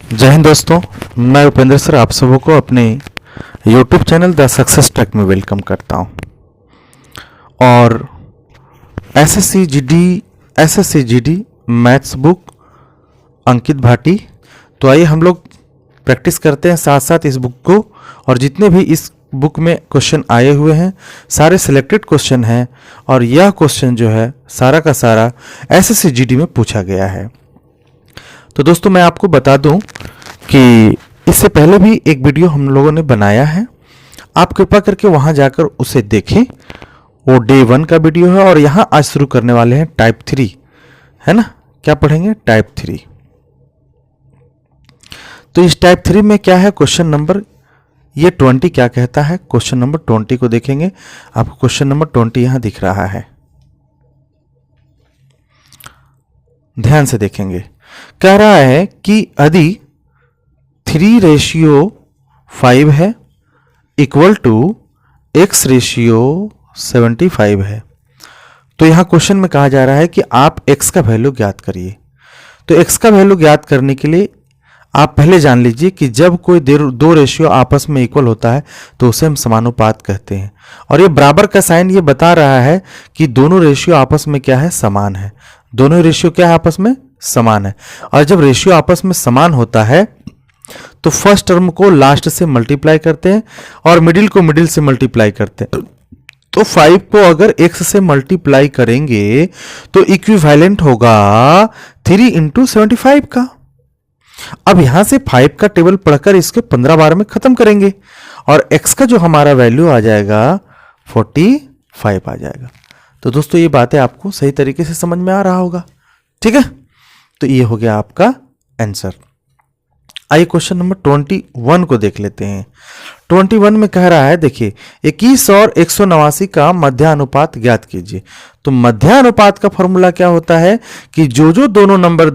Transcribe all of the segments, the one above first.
जय हिंद दोस्तों, मैं उपेंद्र सर आप सबों को अपने YouTube channel the success track में वेलकम करता हूं। और एसएससी जीडी मैथ्स बुक अंकित भाटी। तो आइए हम लोग प्रैक्टिस करते हैं साथ साथ इस बुक को। और जितने भी इस बुक में क्वेश्चन आए हुए हैं सारे सिलेक्टेड क्वेश्चन हैं, और यह क्वेश्चन जो है सारा का सारा एसएससी-जीडी में पूछा गया है। तो दोस्तों मैं आपको बता दूं कि इससे पहले भी एक वीडियो हम लोगों ने बनाया है, आप कृपा करके वहां जाकर उसे देखें। वो डे 1 का वीडियो है। और यहाँ आज शुरू करने वाले हैं टाइप 3, है ना। क्या पढ़ेंगे? टाइप 3। तो इस टाइप 3 में क्या है? क्वेश्चन नंबर ये 20 क्या कहता है? क्वेश्चन नंबर 20 को देखेंगे। आपको क्वेश्चन नंबर 20 यहां दिख रहा है, ध्यान से देखेंगे। कह रहा है कि यदि 3:5 है इक्वल टू x/75 है, तो यहां क्वेश्चन में कहा जा रहा है कि आप x का वैल्यू ज्ञात करिए। तो x का वैल्यू ज्ञात करने के लिए आप पहले जान लीजिए कि जब कोई दो रेशियो आपस में इक्वल होता है तो उसे हम समानुपात कहते हैं। और ये बराबर का साइन ये बता रहा है कि दोनों रेशियो आपस में क्या है? समान है। दोनों रेशियो क्या है? आपस में समान है। और जब रेशियो आपस में समान होता है तो फर्स्ट टर्म को लास्ट से मल्टीप्लाई करते हैं और मिडिल को मिडिल से मल्टीप्लाई करते हैं। तो 5 को अगर x से मल्टीप्लाई करेंगे तो इक्विवेलेंट होगा 3 × 75 का। अब यहां से 5 का टेबल पढ़कर इसके 15 बार में खत्म करेंगे और x का जो हमारा वैल्यू आ जाएगा 45 आ जाएगा। तो दोस्तों ये बातें आपको सही तरीके से समझ में आ रहा होगा, ठीक है। तो ये हो गया आपका आंसर। आइए क्वेश्चन नंबर 21 को देख लेते हैं। 21 में कह रहा है, देखिए 21 और 189 का मध्यानुपात ज्ञात कीजिए। तो मध्यानुपात का फॉर्मूला क्या होता है कि जो दोनों नंबर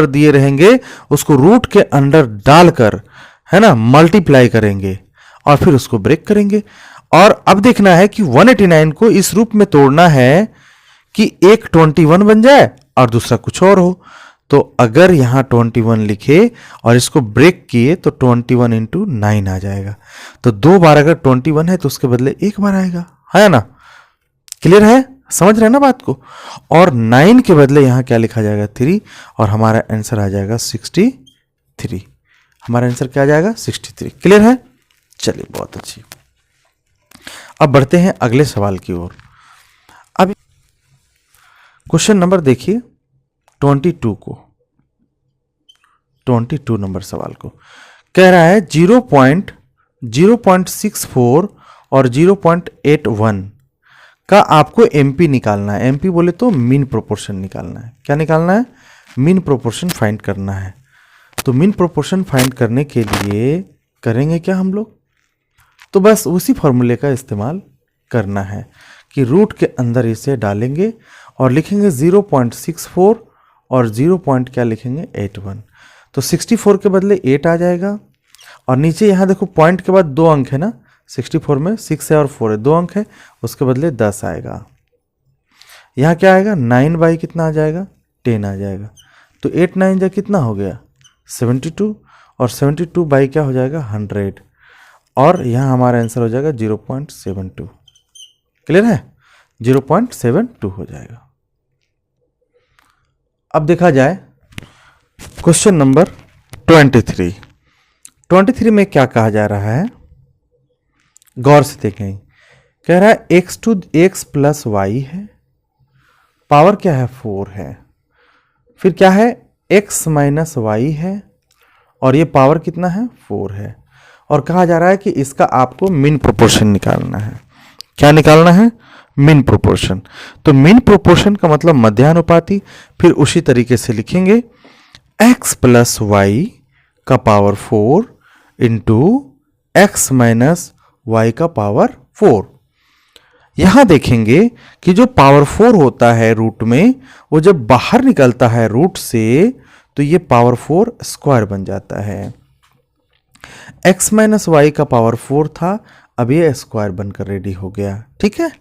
दिए रहेंगे उसको रूट के अंदर डालकर, है ना, मल्टीप्लाई करेंगे और फिर उसको ब्रेक करेंगे। और अब देखना है कि 189 को इस रूप में तोड़ना है कि एक 21 बन जाए और दूसरा कुछ और हो। तो अगर यहां 21 लिखे और इसको ब्रेक किए तो 21 × 9 आ जाएगा। तो 2 बार अगर 21 है तो उसके बदले 1 बार आएगा, है ना। क्लियर है? समझ रहे हैं ना बात को। और 9 के बदले यहां क्या लिखा जाएगा? 3, और हमारा आंसर आ जाएगा 63। हमारा आंसर क्या आ जाएगा? 63। क्लियर है? चलिए, बहुत अच्छी। अब बढ़ते हैं अगले सवाल की ओर। अब क्वेश्चन नंबर देखिए 22 को, 22 नंबर सवाल को कह रहा है 0.64 और 0.81 का आपको एमपी निकालना है। एमपी बोले तो मीन प्रोपोर्शन निकालना है। क्या निकालना है? मीन प्रोपोर्शन फाइंड करना है। तो मीन प्रोपोर्शन फाइंड करने के लिए करेंगे क्या हम लोग? तो बस उसी फॉर्मूले का इस्तेमाल करना है कि रूट के अंदर इसे डालेंगे और लिखेंगे 0.64 और 0. क्या लिखेंगे? 81। तो 64 के बदले 8 आ जाएगा। और नीचे यहाँ देखो पॉइंट के बाद 2 अंक है ना, 64 में 6 है और 4 है, 2 अंक है, उसके बदले 10 आएगा। यहाँ क्या आएगा? 9 कितना आ जाएगा? 10 आ जाएगा। तो 8 9 जा कितना हो गया? 72, और 72 क्या हो जाएगा? 100। और यहाँ हमारा आंसर हो जाएगा 0.72। क्लियर है? 0.72 हो जाएगा। अब देखा जाए क्वेश्चन नंबर 23। 23 में क्या कहा जा रहा है? गौर से देखें। कह रहा है x + y है, पावर क्या है? 4 है। फिर क्या है? x - y है, और ये पावर कितना है? 4 है। और कहा जा रहा है कि इसका आपको मीन प्रोपोर्शन निकालना है। क्या निकालना है? Mean proportion. तो मीन प्रोपोर्शन का मतलब मध्यानुपाती। फिर उसी तरीके से लिखेंगे x + y का पावर 4 × x - y का पावर 4। यहां देखेंगे कि जो पावर 4 होता है रूट में, वो जब बाहर निकलता है रूट से तो ये पावर 4 स्क्वायर बन जाता है। x - y का पावर 4 था, अब ये स्क्वायर बनकर रेडी हो गया। ठीक है।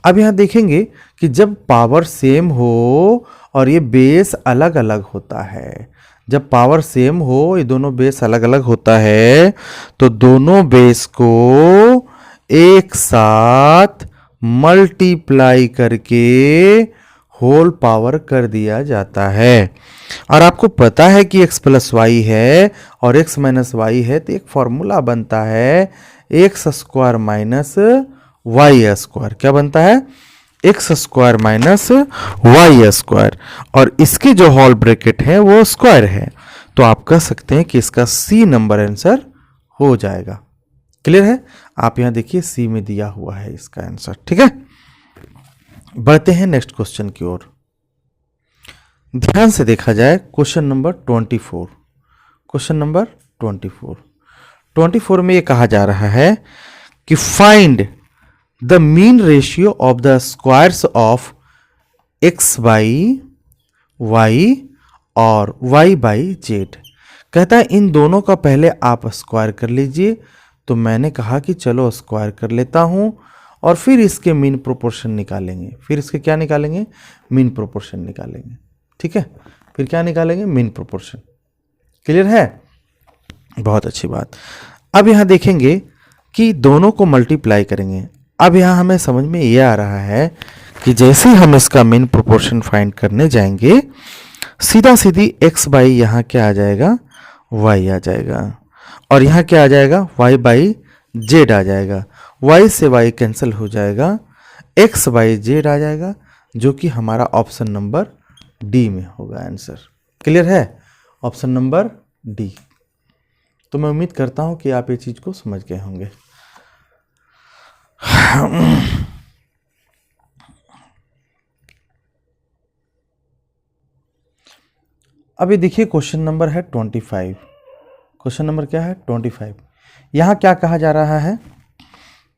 अब यहां देखेंगे कि जब पावर सेम हो और ये बेस अलग अलग होता है। जब पावर सेम हो, ये दोनों बेस अलग अलग होता है, तो दोनों बेस को एक साथ मल्टीप्लाई करके होल पावर कर दिया जाता है। और आपको पता है कि x प्लस वाई है और x माइनस वाई है, तो एक फॉर्मूला बनता है X square minus Y square. क्या बनता है? X square minus Y square, और इसके जो होल ब्रैकेट है वो स्क्वायर है। तो आप कह सकते हैं कि इसका सी नंबर आंसर हो जाएगा। क्लियर है? आप यहां देखिए सी में दिया हुआ है इसका आंसर। ठीक है, बढ़ते हैं नेक्स्ट क्वेश्चन की ओर। ध्यान से देखा जाए क्वेश्चन नंबर 24। क्वेश्चन नंबर 24 में ये कहा जा रहा है कि find the mean ratio of the squares of X by Y और वाई बाई जेड। कहता है इन दोनों का पहले आप स्क्वायर कर लीजिए। तो मैंने कहा कि चलो स्क्वायर कर लेता हूं और फिर इसके मीन प्रोपोर्शन निकालेंगे। फिर इसके क्या निकालेंगे? मीन प्रोपोर्शन निकालेंगे। ठीक है, फिर क्या निकालेंगे? Mean proportion. क्लियर है? बहुत अच्छी बात। अब यहां देखेंगे कि दोनों को मल्टीप्लाई करेंगे। अब यहां हमें समझ में ये आ रहा है कि जैसे हम इसका मीन प्रोपोर्शन फाइंड करने जाएंगे, सीधा सीधी x बाई यहाँ क्या आ जाएगा? y आ जाएगा, और यहाँ क्या आ जाएगा? y बाई जेड आ जाएगा। y से y कैंसिल हो जाएगा, x बाई जेड आ जाएगा, जो कि हमारा ऑप्शन नंबर डी में होगा आंसर। क्लियर है? Option number D. तो मैं उम्मीद करता हूं कि आप ये चीज को समझ गए होंगे। अभी देखिए क्वेश्चन नंबर है 25। क्वेश्चन नंबर क्या है? 25। यहां क्या कहा जा रहा है?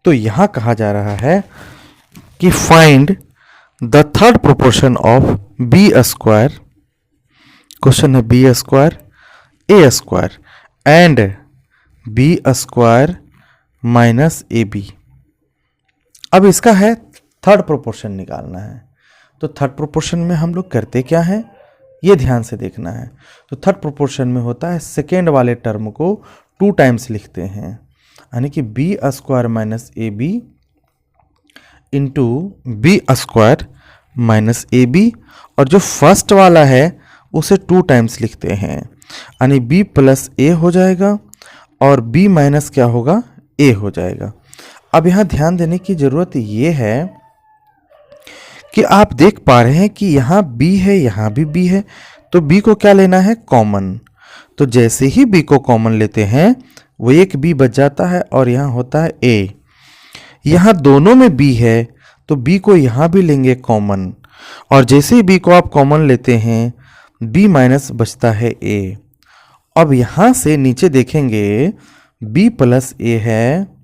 तो यहां कहा जा रहा है कि find the third proportion of B square. Question है B square A square and B square minus A B. अब इसका है थर्ड प्रोपोर्शन निकालना है। तो थर्ड प्रोपोर्शन में हम लोग करते क्या है, ये ध्यान से देखना है। तो थर्ड प्रोपोर्शन में होता है सेकेंड वाले टर्म को 2 टाइम्स लिखते हैं, यानी कि B square minus A B into B square minus A B, और जो फर्स्ट वाला है उसे 2 टाइम्स लिखते हैं, यानी बी प्लस ए हो जाएगा और बी माइनस क्या होगा? ए हो जाएगा। अब यहाँ ध्यान देने की जरूरत ये है कि आप देख पा रहे हैं कि यहाँ b है, यहाँ भी b है, तो b को क्या लेना है? कॉमन। तो जैसे ही b को कॉमन लेते हैं वो एक b बच जाता है और यहाँ होता है a। यहाँ दोनों में b है तो b को यहाँ भी लेंगे कॉमन, और जैसे ही b को आप कॉमन लेते हैं b माइनस बचता है a। अब यहाँ से नीचे देखेंगे b प्लस a है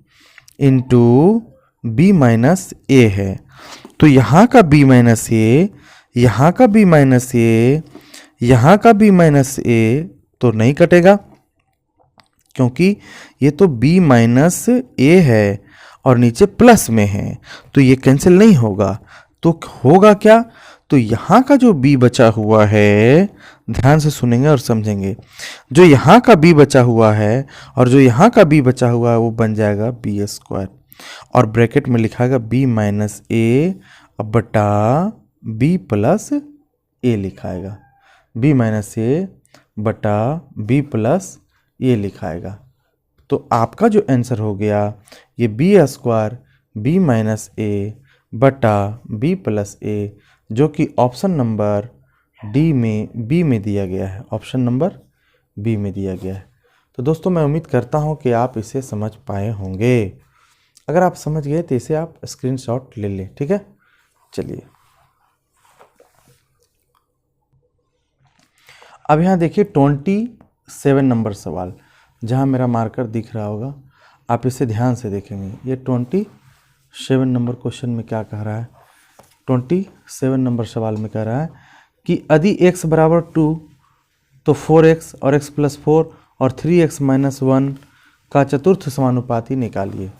इंटू बी माइनस ए है, तो यहाँ का b माइनस ए, यहाँ का b माइनस ए, यहाँ का b माइनस ए तो नहीं कटेगा, क्योंकि ये तो b माइनस ए है और नीचे प्लस में है, तो ये कैंसिल नहीं होगा। तो होगा क्या? तो यहाँ का जो b बचा हुआ है, ध्यान से सुनेंगे और समझेंगे, जो यहाँ का b बचा हुआ है और जो यहाँ का b बचा हुआ है वो बन जाएगा बी स्क्वायर, और ब्रैकेट में लिखाएगा b माइनस ए बटा b प्लस ए लिखाएगा, b माइनस ए बटा b प्लस ए लिखाएगा। तो आपका जो आंसर हो गया ये बी स्क्वायर b माइनस ए बटा b प्लस ए, जो कि ऑप्शन नंबर डी में बी में दिया गया है। ऑप्शन नंबर बी में दिया गया है। तो दोस्तों मैं उम्मीद करता हूं कि आप इसे समझ पाए होंगे। अगर आप समझ गए तो इसे आप स्क्रीनशॉट ले लें। ठीक है, चलिए अब यहाँ देखिए 27 नंबर सवाल, जहाँ मेरा मार्कर दिख रहा होगा, आप इसे ध्यान से देखेंगे। ये 27 नंबर क्वेश्चन में क्या कह रहा है? 27 नंबर सवाल में कह रहा है कि यदि x बराबर 2 तो 4x और x प्लस 4 और 3x माइनस 1 का चतुर्थ समानुपाती निकालिए।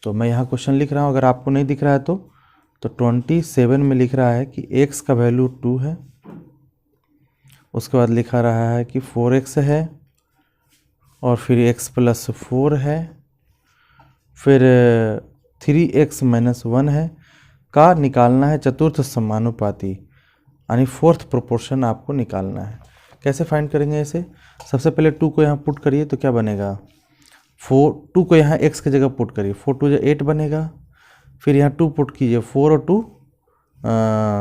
तो मैं यहाँ क्वेश्चन लिख रहा हूँ, अगर आपको नहीं दिख रहा है तो 27 में लिख रहा है कि x का वैल्यू 2 है उसके बाद लिखा रहा है कि 4x है और फिर x + 4 है, फिर 3x - 1 है का निकालना है चतुर्थ समानुपाती, यानी फोर्थ प्रोपोर्शन आपको निकालना है। कैसे फाइंड करेंगे इसे? सबसे पहले 2 को यहाँ पुट करिए तो क्या बनेगा, 2 को यहाँ x की जगह पुट करिए, 4 2 8 बनेगा, फिर यहाँ 2 पुट कीजिए, 4 और 2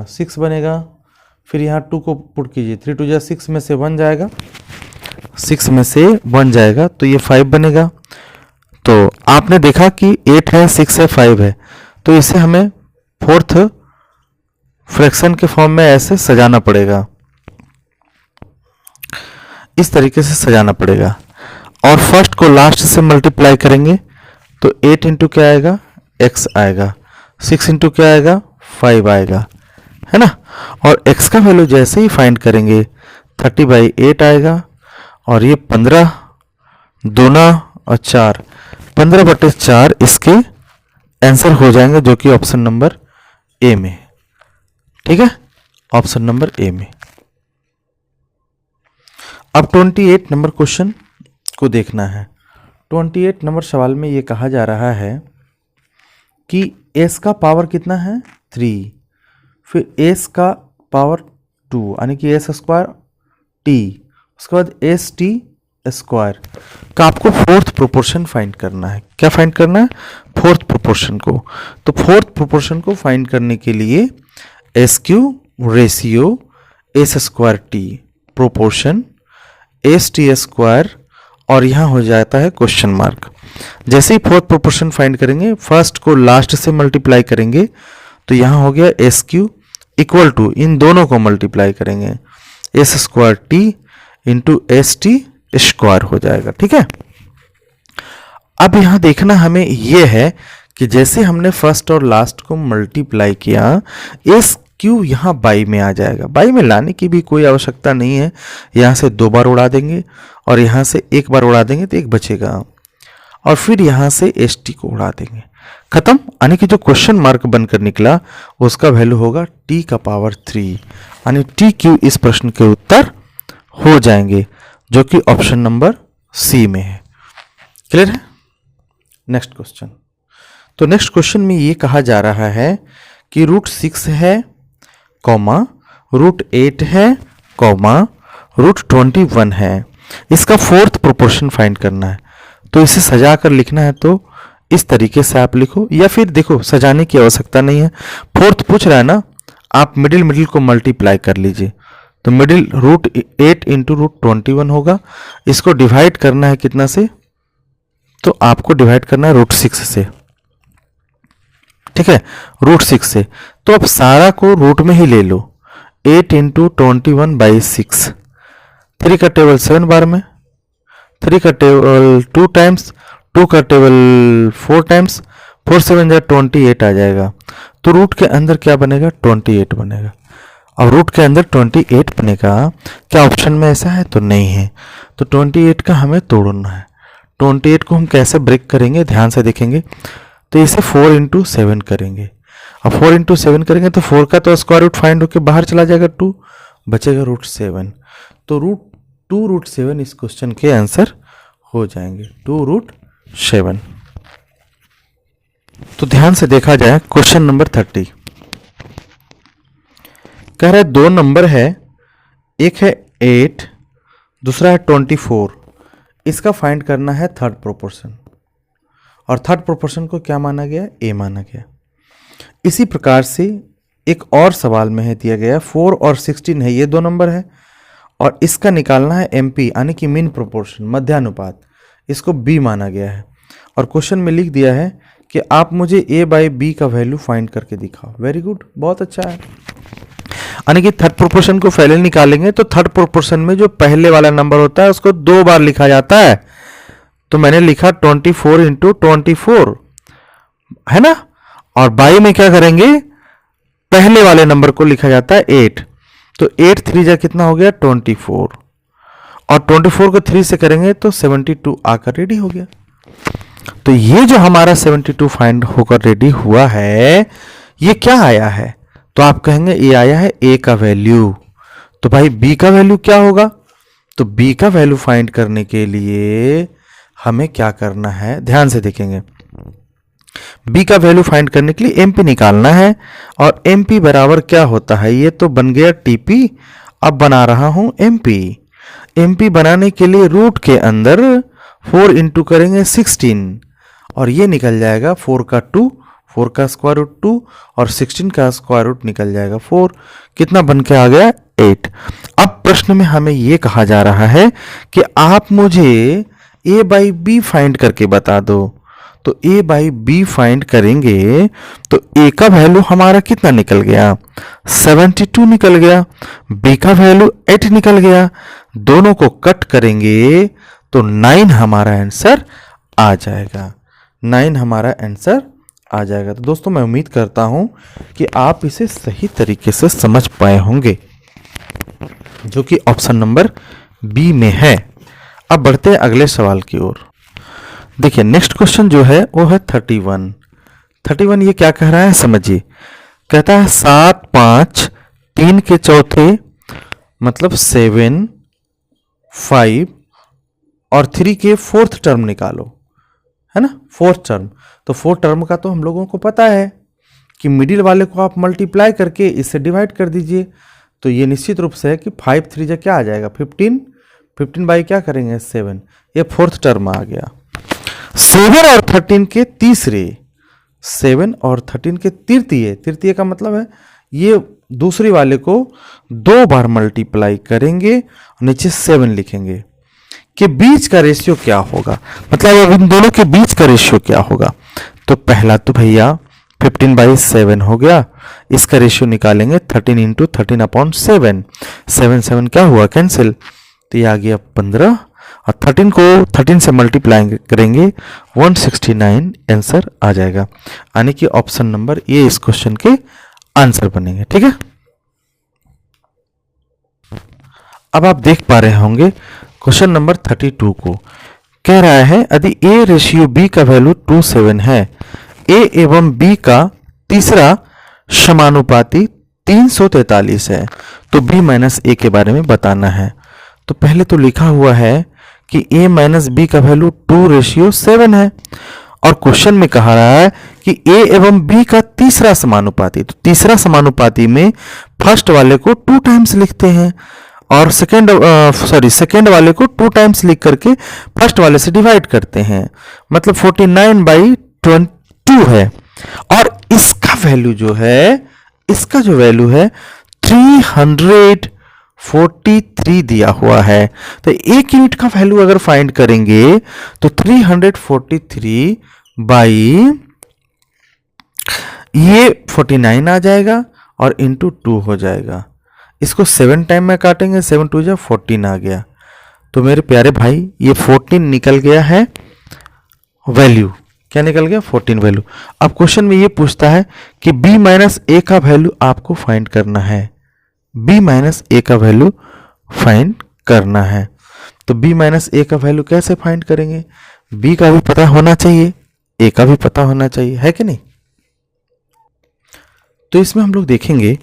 6 बनेगा, फिर यहाँ 2 को पुट कीजिए, 3 2 6 में से 1 जाएगा, 6 में से 1 जाएगा तो ये 5 बनेगा। तो आपने देखा कि 8 है, 6 है, 5 है, तो इसे हमें फोर्थ फ्रैक्शन के फॉर्म में ऐसे सजाना पड़ेगा, इस तरीके से सजाना पड़ेगा। और फर्स्ट को लास्ट से मल्टीप्लाई करेंगे तो 8 इंटू क्या आएगा, x आएगा, 6 इंटू क्या आएगा, 5 आएगा, है ना। और x का वैल्यू जैसे ही फाइंड करेंगे 30/8 आएगा, और ये 15 दूना और 4, 15/4 इसके आंसर हो जाएंगे, जो कि ऑप्शन नंबर ए में, ठीक है, ऑप्शन नंबर ए में। अब 28 नंबर क्वेश्चन को देखना है। 28 नंबर सवाल में ये कहा जा रहा है कि s का पावर कितना है, 3, फिर s का पावर 2 यानी कि s स्क्वायर t, उसके बाद एस टी स्क्वायर का आपको फोर्थ प्रोपोर्शन फाइंड करना है। क्या फाइंड करना है, फोर्थ प्रोपोर्शन को। तो फोर्थ प्रोपोर्शन को फाइंड करने के लिए S Q ratio S square T proportion S T square, और यहाँ हो जाता है क्वेश्चन मार्क। जैसे ही फोर्थ प्रोपोर्शन फाइंड करेंगे, फर्स्ट को लास्ट से मल्टीप्लाई करेंगे तो यहाँ हो गया एस क्यू इक्वल टू, इन दोनों को मल्टीप्लाई करेंगे, S square T into S T square हो जाएगा, ठीक है। अब यहाँ देखना हमें यह है कि जैसे हमने फर्स्ट और लास्ट को मल्टीप्लाई किया, एस क्यू यहाँ बाई में आ जाएगा। बाई में लाने की भी कोई आवश्यकता नहीं है, यहाँ से 2 बार उड़ा देंगे और यहाँ से 1 बार उड़ा देंगे तो 1 बचेगा, और फिर यहाँ से एस टी को उड़ा देंगे, खत्म। यानी कि जो क्वेश्चन मार्क बनकर निकला उसका वैल्यू होगा टी का पावर 3, यानी टी क्यू इस प्रश्न के उत्तर हो जाएंगे, जो कि ऑप्शन नंबर सी में है। क्लियर है। Next question. तो नेक्स्ट क्वेश्चन में ये कहा जा रहा है कि √6 है, कॉमा √8 है, कॉमा √21 है, इसका फोर्थ प्रोपोर्शन फाइंड करना है। तो इसे सजा कर लिखना है तो इस तरीके से आप लिखो, या फिर देखो सजाने की आवश्यकता नहीं है, फोर्थ पूछ रहा है ना, आप मिडिल को मल्टीप्लाई कर लीजिए। तो मिडिल √8 इंटू √21 होगा, इसको डिवाइड करना है कितना से, तो आपको डिवाइड करना है √6 से, ठीक है, √6 से। तो अब सारा को रूट में ही ले लो, 8 इंटू 21/6, 3 का टेबल 7 बार में, 3 का टेबल 2 टाइम्स, 2 का टेबल 4 टाइम्स, 4 7 जा 28 आ जाएगा। तो रूट के अंदर क्या बनेगा, 28 बनेगा। अब रूट के अंदर 28 बनेगा, क्या ऑप्शन में ऐसा है, तो नहीं है। तो 28 का हमें तोड़ना है। 28 को हम कैसे ब्रेक करेंगे, ध्यान से देखेंगे। तो इसे 4 इंटू 7 करेंगे। अब 4 इंटू 7 करेंगे तो 4 का तो स्क्वायर रूट फाइंड होकर बाहर चला जाएगा, 2 बचेगा √7। तो √2 इस क्वेश्चन के आंसर हो जाएंगे, 2√7। तो ध्यान से देखा जाए क्वेश्चन नंबर 30 कह रहा है 2 नंबर है, एक है 8, दूसरा है 24, इसका फाइंड करना है थर्ड प्रोपोर्शन। और थर्ड प्रोपोर्शन को क्या माना गया, ए माना गया। इसी प्रकार से एक और सवाल में है दिया गया 4 और 16 है, ये 2 नंबर है और इसका निकालना है एमपी यानी कि मीन प्रोपोर्शन, मध्यानुपात, इसको बी माना गया है। और क्वेश्चन में लिख दिया है कि आप मुझे a/b का वैल्यू फाइंड करके दिखाओ। वेरी गुड, बहुत अच्छा है। यानी कि थर्ड प्रोपोर्शन को पहले निकालेंगे तो थर्ड प्रोपोर्शन में जो पहले वाला नंबर होता है उसको 2 बार लिखा जाता है। तो मैंने लिखा 24 इंटू 24, है ना। और बाई में क्या करेंगे, पहले वाले नंबर को लिखा जाता है 8। तो 8 3 जा कितना हो गया, 24, और 24 को 3 से करेंगे तो 72 आकर रेडी हो गया। तो ये जो हमारा 72 फाइंड होकर रेडी हुआ है, ये क्या आया है, तो आप कहेंगे ये आया है ए का वैल्यू। तो भाई b का वैल्यू क्या होगा? तो b का वैल्यू फाइंड करने के लिए हमें क्या करना है, ध्यान से देखेंगे। b का वैल्यू फाइंड करने के लिए mp निकालना है, और mp बराबर क्या होता है, ये तो बन गया tp, अब बना रहा हूं mp बनाने के लिए रूट के अंदर 4 इंटू करेंगे 16, और ये निकल जाएगा 4 का 2, 4 का स्क्वायर रूट 2 और 16 का स्क्वायर रूट निकल जाएगा 4, कितना बन के आ गया 8। अब प्रश्न में हमें ये कहा जा रहा है कि आप मुझे a बाई बी फाइंड करके बता दो। तो a बाई बी फाइंड करेंगे तो a का वैल्यू हमारा कितना निकल गया, 72 निकल गया, b का वैल्यू 8 निकल गया, दोनों को कट करेंगे तो 9 हमारा आंसर आ जाएगा, 9 हमारा आंसर आ जाएगा। तो दोस्तों मैं उम्मीद करता हूं कि आप इसे सही तरीके से समझ पाए होंगे, जो कि ऑप्शन नंबर बी में है। अब बढ़ते हैं अगले सवाल की ओर। देखिए नेक्स्ट क्वेश्चन जो है वो है 31। ये क्या कह रहा है समझिए, कहता है 7 5 3 के चौथे मतलब 7 5 और 3 के फोर्थ टर्म निकालो, है ना, फोर्थ टर्म। तो फोर्थ टर्म का तो हम लोगों को पता है कि मिडिल वाले को आप मल्टीप्लाई करके इससे डिवाइड कर दीजिए, तो ये निश्चित रूप से है कि 5 3 जा क्या आ जाएगा 15, 15 बाई क्या करेंगे 7, ये फोर्थ टर्म आ गया। 7 और 13 के तीसरे, 7 और 13 के तृतीय का मतलब है ये दूसरे वाले को 2 बार मल्टीप्लाई करेंगे और नीचे 7 लिखेंगे, के बीच का रेशियो क्या होगा, मतलब अब इन दोनों के बीच का रेशियो क्या होगा। तो पहला तो भैया 15 बाई 7 हो गया, इसका रेशियो निकालेंगे 13 इंटू 13 अपॉन 7, 7 क्या हुआ कैंसिल, तो ये आ गया 15, और 13 को 13 से मल्टीप्लाई करेंगे 169 आंसर आ जाएगा, यानी कि ऑप्शन नंबर ये इस क्वेश्चन के आंसर बनेंगे। ठीक है, अब आप देख पा रहे होंगे क्वेश्चन नंबर 32 को कह रहा है यदि a रेशियो b का वैल्यू 27 है, a एवं b का तीसरा समानुपाती 343 है, तो b माइनस a के बारे में बताना है। तो पहले तो लिखा हुआ है कि a माइनस b का वैल्यू 2:7 है, और क्वेश्चन में कहा रहा है कि a एवं b का तीसरा समानुपाती, तो तीसरा समानुपाती में फर्स्ट वाले को 2 टाइम्स लिखते हैं और सेकेंड वाले को 2 टाइम्स लिख करके फर्स्ट वाले से डिवाइड करते हैं, मतलब 49/22 है, और इसका वैल्यू जो है, इसका जो वैल्यू है 343 दिया हुआ है। तो एक यूनिट का वैल्यू अगर फाइंड करेंगे तो 343 बाई ये 49 आ जाएगा और इंटू 2 हो जाएगा, इसको 7 टाइम में काटेंगे, 7 2 जा 14 आ गया। तो मेरे प्यारे भाई ये 14 निकल गया है वैल्यू, क्या निकल गया 14 वैल्यू। अब क्वेश्चन में ये पूछता है कि b माइनस a का वैल्यू आपको फाइंड करना है, b माइनस a का वैल्यू फाइंड करना है। तो b माइनस a का वैल्यू कैसे फाइंड करेंगे, b का भी पता होना चाहिए, a का भी पता होना चाहिए, है कि नहीं। तो इसमें हम लोग देखेंगे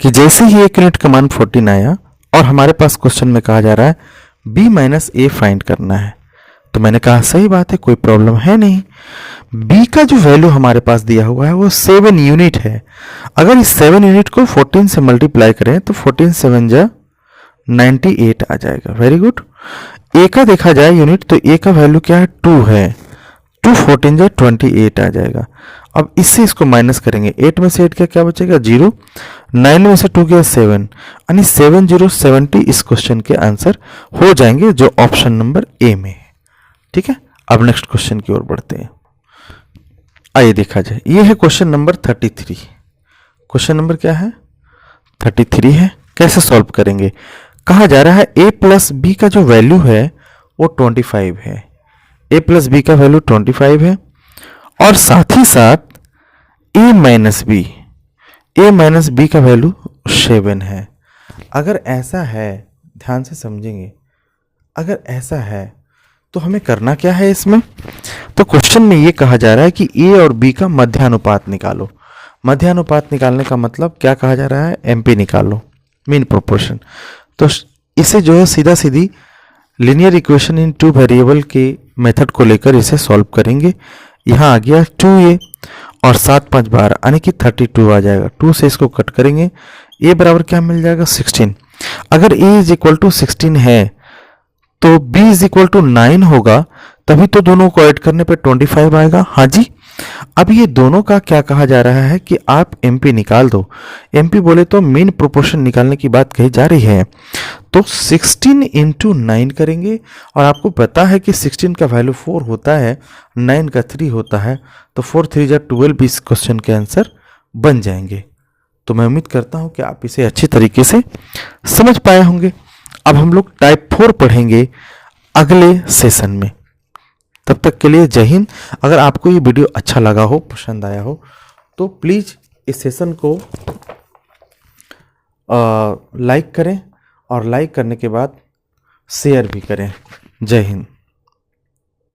कि जैसे ही एक यूनिट का मान 14 आया और हमारे पास क्वेश्चन में कहा जा रहा है b माइनस a फाइंड करना है, तो मैंने कहा सही बात है, कोई प्रॉब्लम है नहीं। b का जो वैल्यू हमारे पास दिया हुआ है वो 7 यूनिट है, अगर इस 7 यूनिट को 14 से मल्टीप्लाई करें तो 14 7 जा 98 आ जाएगा। Very good. a का देखा जाए यूनिट तो a का वैल्यू क्या है 2 है, 2 14 जा 28 आ जाएगा। अब इससे इसको माइनस करेंगे, 8 में से 8 का क्या बचेगा 0, 9 में से 2 गया 7, यानी 7070 इस क्वेश्चन के आंसर हो जाएंगे, जो ऑप्शन नंबर ए में है। ठीक है, अब नेक्स्ट क्वेश्चन की ओर बढ़ते हैं। आइए देखा जाए, ये है क्वेश्चन नंबर 33। क्वेश्चन नंबर क्या है 33 है। कैसे सॉल्व करेंगे, कहा जा रहा है a प्लस बी का जो वैल्यू है वो 25 है, a प्लस बी का वैल्यू 25 है, और साथ ही साथ a माइनस बी का वैल्यू 7 है। अगर ऐसा है, ध्यान से समझेंगे, अगर ऐसा है तो हमें करना क्या है इसमें। तो क्वेश्चन में ये कहा जा रहा है कि a और b का मध्यानुपात निकालो। मध्यानुपात निकालने का मतलब क्या कहा जा रहा है, MP निकालो, मीन प्रोपोर्शन। तो इसे जो है सीधा सीधी linear equation in two variable के मेथड को लेकर इसे सॉल्व करेंगे। यहाँ आ गया 2a और 7 5 12 यानी कि 32 आ जाएगा। 2 से इसको कट करेंगे, a बराबर क्या मिल जाएगा 16। अगर a इज इक्वल टू 16 है तो b इज इक्वल टू 9 होगा, तभी तो दोनों को ऐड करने पे 25 आएगा। हाँ जी। अब ये दोनों का क्या कहा जा रहा है कि आप MP निकाल दो। MP बोले तो मीन प्रोपोर्शन निकालने की बात कही जा रही है। तो 16 इंटू 9 करेंगे और आपको पता है कि 16 का वैल्यू 4 होता है, 9 का 3 होता है, तो 4 3 जा 12 इस क्वेश्चन के आंसर बन जाएंगे। तो मैं उम्मीद करता हूं कि आप इसे अच्छी तरीके से समझ पाए होंगे। अब हम लोग टाइप 4 पढ़ेंगे अगले सेशन में। तब तक के लिए जय हिंद। अगर आपको ये वीडियो अच्छा लगा हो, पसंद आया हो, तो प्लीज़ इस सेशन को लाइक करें और लाइक करने के बाद शेयर भी करें। जय हिंद।